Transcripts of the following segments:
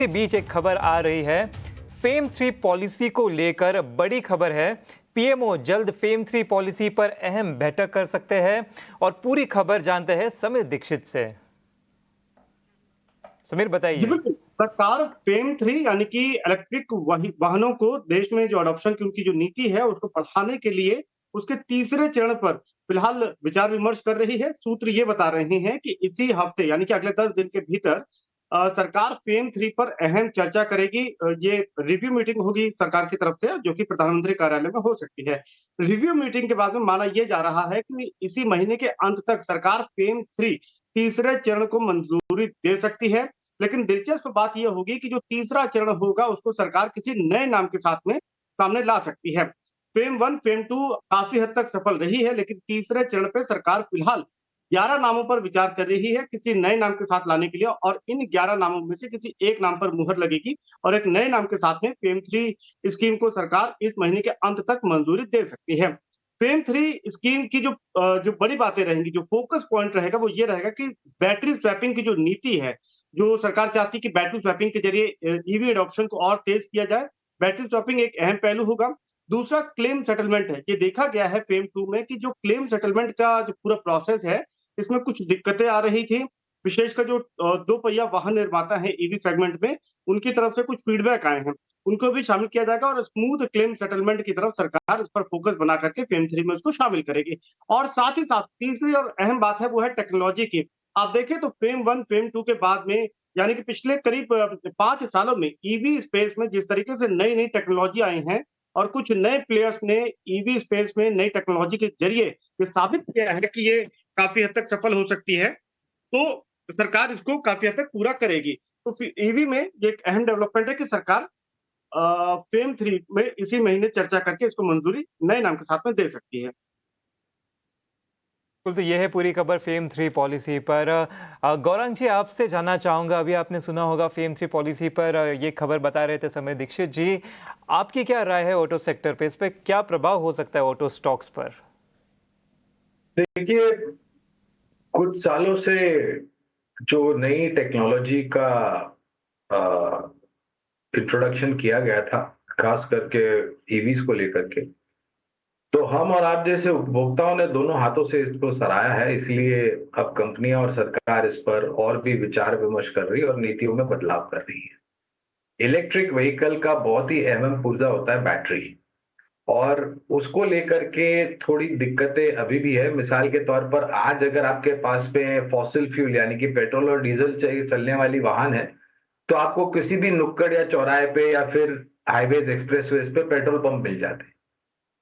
के बीच एक खबर आ रही है। फेम 3 पॉलिसी को लेकर बड़ी खबर है। पीएमओ जल्द फेम 3 पॉलिसी पर अहम बैठक कर सकते हैं और पूरी खबर जानते हैं समीर दीक्षित से। समीर जी बताइए। बिल्कुल, सरकार फेम 3 यानी कि इलेक्ट्रिक वाहनों को देश में जो अडॉप्शन की उनकी जो नीति है उसको बढ़ाने के लिए उसके तीसरे चरण पर फिलहाल विचार विमर्श कर रही है। सूत्र ये बता रहे हैं कि इसी हफ्ते यानी कि अगले 10 दिन के भीतर सरकार फेम 3 पर अहम चर्चा करेगी। ये रिव्यू मीटिंग होगी सरकार की तरफ से जो कि प्रधानमंत्री कार्यालय में हो सकती है। रिव्यू मीटिंग के बाद में माना ये जा रहा है कि इसी महीने के अंत तक सरकार फेम 3 तीसरे चरण को मंजूरी दे सकती है। लेकिन दिलचस्प बात यह होगी कि जो तीसरा चरण होगा उसको सरकार किसी नए नाम के साथ में सामने ला सकती है। फेम 1, फेम 2 काफी हद तक सफल रही है, लेकिन तीसरे चरण पे सरकार फिलहाल 11 नामों पर विचार कर रही है किसी नए नाम के साथ लाने के लिए, और इन 11 नामों में से किसी एक नाम पर मुहर लगेगी और एक नए नाम के साथ में फेम 3 स्कीम को सरकार इस महीने के अंत तक मंजूरी दे सकती है। फेम 3 स्कीम की जो बड़ी बातें रहेंगी, जो फोकस पॉइंट रहेगा वो ये रहेगा कि बैटरी स्वैपिंग की जो नीति है, जो सरकार चाहती है कि बैटरी स्वैपिंग के जरिए ईवी एडॉप्शन को और तेज किया जाए। बैटरी स्वैपिंग एक अहम पहलू होगा। दूसरा क्लेम सेटलमेंट है। ये देखा गया है फेम 2 में कि जो क्लेम सेटलमेंट का जो पूरा प्रोसेस है, इसमें कुछ दिक्कतें आ रही थी। विशेषकर जो दो पहिया वाहन निर्माता हैं ईवी सेगमेंट में, उनकी तरफ से कुछ फीडबैक आए हैं। उनको भी शामिल किया जाएगा और स्मूथ क्लेम सेटलमेंट की तरफ सरकार इस पर फोकस बना करके फेम 3 में उसको शामिल करेगी। और साथ ही साथ तीसरी और अहम बात है वो है टेक्नोलॉजी की। आप देखें तो फेम 1, फेम 2 के बाद में यानी कि पिछले करीब 5 सालों में ईवी स्पेस में जिस तरीके से नई-नई टेक्नोलॉजी आई हैं और कुछ नए प्लेयर्स ने ईवी स्पेस में नई टेक्नोलॉजी के ज़रिए ये साबित किया है कि ये काफ़ी हद तक सफल हो सकती है, तो सरकार इसको काफ़ी हद तक पूरा करेगी। तो फिर ईवी में ये एक अहम डेवलपमेंट है कि सरकार फेम 3 में इसी महीने चर्चा करके इसको मंजूरी नए नाम के साथ में दे सकती है। बिल्कुल, तो ये है पूरी खबर फेम 3 पॉलिसी पर। गौरांग जी, आपसे जानना चाहूँगा, अभी आपने सुना होगा फेम 3 पॉलिसी पर ये खबर बता रहे थे समीर दीक्षित जी। आपकी क्या राय है ऑटो सेक्टर पे? इस पे क्या प्रभाव हो सकता है ऑटो स्टॉक्स पर? देखिए, कुछ सालों से जो नई टेक्नोलॉजी का इंट्रोडक्शन किया गया था, खास करके ईवीज को लेकर के, तो हम और आप जैसे उपभोक्ताओं ने दोनों हाथों से इसको सराहा है। इसलिए अब कंपनियां और सरकार इस पर और भी विचार विमर्श कर रही है और नीतियों में बदलाव कर रही है। इलेक्ट्रिक व्हीकल का बहुत ही अहम पुर्जा होता है बैटरी, और उसको लेकर के थोड़ी दिक्कतें अभी भी है। मिसाल के तौर पर आज अगर आपके पास में फॉसिल फ्यूल यानी कि पेट्रोल और डीजल चाहिए चलने वाली वाहन है, तो आपको किसी भी नुक्कड़ या चौराहे पे या फिर हाईवेज एक्सप्रेसवेज पे पेट्रोल पंप मिल जाते हैं।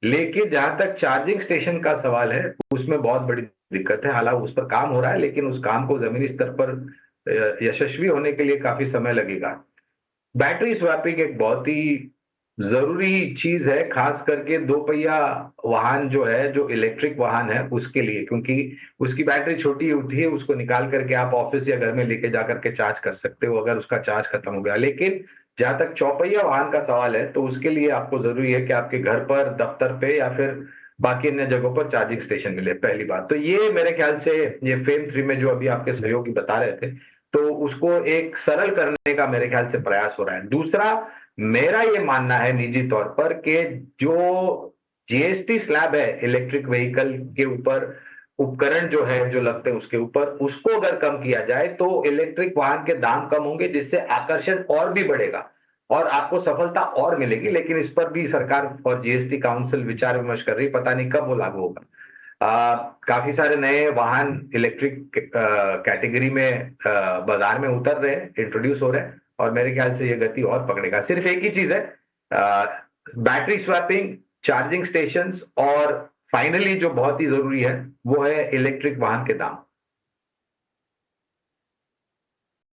लेकिन जहां तक चार्जिंग स्टेशन का सवाल है, उसमें बहुत बड़ी दिक्कत है। हालांकि उस पर काम हो रहा है, लेकिन उस काम को जमीनी स्तर पर यशस्वी होने के लिए काफी समय लगेगा। बैटरी स्वैपिंग एक बहुत ही जरूरी चीज है, खास करके दो पहिया वाहन जो है, जो इलेक्ट्रिक वाहन है उसके लिए, क्योंकि उसकी बैटरी छोटी होती है। उसको निकाल करके आप ऑफिस या घर में लेके जा करके चार्ज कर सकते हो अगर उसका चार्ज खत्म हो गया। लेकिन जहां तक चौपहिया वाहन का सवाल है, तो उसके लिए आपको जरूरी है कि आपके घर पर, दफ्तर पे या फिर बाकी अन्य जगहों पर चार्जिंग स्टेशन मिले। पहली बात तो ये मेरे ख्याल से ये फेम 3 में जो अभी आपके सहयोगी बता रहे थे, तो उसको एक सरल करने का मेरे ख्याल से प्रयास हो रहा है। दूसरा, मेरा ये मानना है निजी तौर पर कि जो जीएसटी स्लैब है इलेक्ट्रिक व्हीकल के ऊपर, उपकरण जो है जो लगते हैं उसके ऊपर, उसको अगर कम किया जाए तो इलेक्ट्रिक वाहन के दाम कम होंगे, जिससे आकर्षण और भी बढ़ेगा और आपको सफलता और मिलेगी। लेकिन इस पर भी सरकार और जीएसटी काउंसिल विचार विमर्श कर रही है, पता नहीं कब वो लागू होगा। काफी सारे नए वाहन इलेक्ट्रिक कैटेगरी में बाजार में उतर रहे हैं, इंट्रोड्यूस हो रहे हैं, और मेरे ख्याल से ये गति और पकड़ेगा। सिर्फ एक ही चीज है, बैटरी स्वैपिंग, चार्जिंग स्टेशंस, और फाइनली जो बहुत ही जरूरी है वो है इलेक्ट्रिक वाहन के दाम।